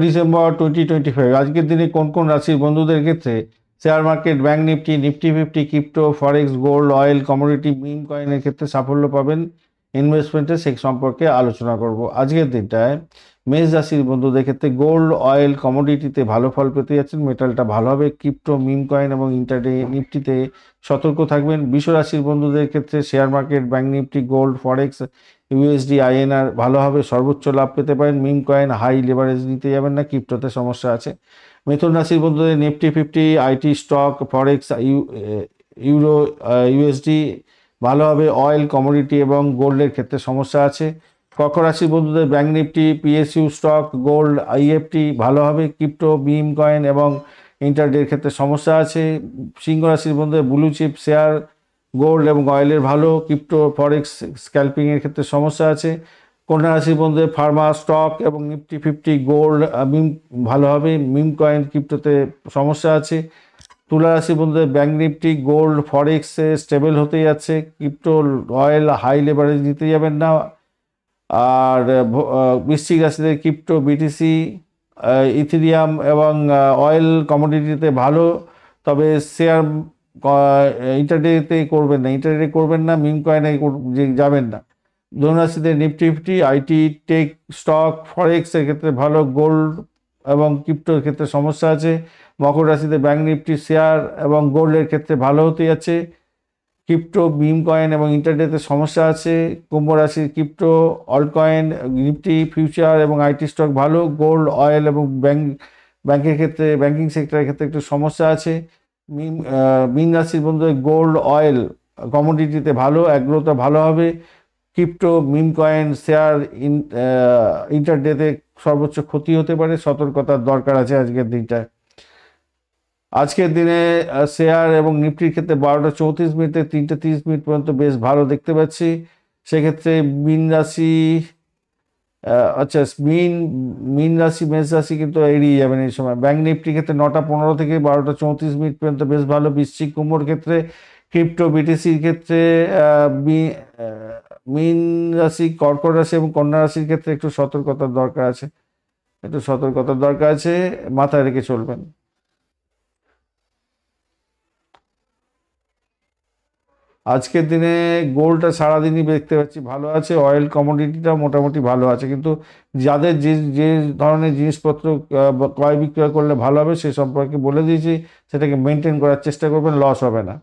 December 2025। আজকের দিনে কোন কোন রাশির বন্ধুদের ক্ষেত্রে share market, bank nifty, nifty 50, crypto, forex, gold, oil, commodity, meme কয়েনের ক্ষেত্রে সাফল্য পাবেন ইনভেস্টমেন্টে, সে সম্পর্কে আলোচনা করব। আজকের দিনটায় মেষ রাশির বন্ধুদের ক্ষেত্রে গোল্ড, অয়েল, কমোডিটিতে ভালো ফল পেতে যাচ্ছেন, মেটালটা ভালো হবে। ক্রিপ্টো, মিম কয়েন এবং ইন্টারডে নিফটিতে সতর্ক থাকবেন। বৃষ রাশির বন্ধুদের ক্ষেত্রে share market, bank nifty, gold, forex, USD, INR ভালো হবে, সর্বোচ্চ লাভ পেতে পারেন। মিম কয়েন হাই লেভারেজ নিতে যাবেন না, ক্রিপ্টোতে সমস্যা আছে। মিথুন রাশির বন্ধুদের Nifty 50, IT, stock, forex, euro, USD ভালো হবে। অয়েল, কমোডিটি এবং গোল্ডের ক্ষেত্রে সমস্যা আছে। কর্কট রাশির বন্ধুদের bank Nifty, PSU, stock, gold, IFT ভালো হবে। ক্রিপ্টো, মিম কয়েন এবং ইন্টারডের ক্ষেত্রে সমস্যা আছে। সিংহ রাশির বন্ধুদের ব্লু চিপ, শেয়ার, গোল্ড এবং অয়েলের ভালো। ক্রিপ্টো, ফরেক্স, স্ক্যাল্পিংয়ের ক্ষেত্রে সমস্যা আছে। কন্যা রাশির বন্ধুদের ফার্মা, স্টক এবং নিফটি 50, গোল্ড, মিম ভালো হবে। মিম কয়েন, ক্রিপ্টোতে সমস্যা আছে। তুলা রাশির বন্ধুদের ব্যাংক নিফটি, গোল্ড, ফরেক্সে স্টেবল হতে যাচ্ছে। ক্রিপ্টো, অয়েল হাই লেভারেজ নিতে যাবেন না। আর বৃশ্চিক রাশিতে ক্রিপ্টো, বিটিসি, ইথেরিয়াম এবং অয়েল কমোডিটিতে ভালো, তবে শেয়ার ইন্টারডেতে করবেন না, ইন্টারডে করবেন না, মিম কয়েনে যাবেন না। ধনুরাশিতে নিফটি 50, আইটি, টেক, স্টক, ফরেক্সের ক্ষেত্রে ভালো। গোল্ড এবং ক্রিপ্টোর ক্ষেত্রে সমস্যা আছে। মকর রাশিতে ব্যাংক নিফটি, শেয়ার এবং গোল্ডের ক্ষেত্রে ভালো হতে যাচ্ছে। ক্রিপ্টো, মিম কয়েন এবং ইন্টারনেটে সমস্যা আছে। কুম্ভ রাশির crypto, alt coin, Nifty future এবং আইটি স্টক ভালো। গোল্ড, অয়েল এবং ব্যাংকের ক্ষেত্রে, ব্যাংকিং সেক্টরের ক্ষেত্রে একটু সমস্যা আছে। মীন রাশির বন্ধুদের গোল্ড, অয়েল, কমোডিটিতে ভালো, অ্যাগ্রোতে ভালো হবে। ক্রিপ্টো, মিম কয়েন, শেয়ার ইন্টারডেতে সর্বোচ্চ ক্ষতি হতে পারে, সতর্কতার দরকার আছে আজকের দিনটায়। আজকের দিনে শেয়ার এবং নিফটির ক্ষেত্রে 12:34 থেকে 3:30 পর্যন্ত বেশ ভালো দেখতে পাচ্ছি। সেক্ষেত্রে মীন রাশি, আচ্ছা মীন রাশি, মেষ রাশি কিন্তু এড়িয়ে যাবেন এই সময়। ব্যাংক নিফটির ক্ষেত্রে 9:15 থেকে 12:34 পর্যন্ত বেশ ভালো। বৃশ্চিক, কুম্ভর ক্ষেত্রে, ক্রিপ্টো, বিটিসির ক্ষেত্রে, মীন রাশি, কর্কট রাশি এবং কন্যা রাশির ক্ষেত্রে একটু সতর্কতার দরকার আছে, মাথায় রেখে চলবেন। আজকের দিনে গোল্ডটা সারাদিনই দেখতে পাচ্ছি ভালো আছে, অয়েল কমোডিটিটাও মোটামুটি ভালো আছে, কিন্তু যাদের যে ধরনের জিনিসপত্র ক্রয় বিক্রয় করলে ভালো হবে সে সম্পর্কে বলে দিয়েছি, সেটাকে মেনটেন করার চেষ্টা করবেন, লস হবে না।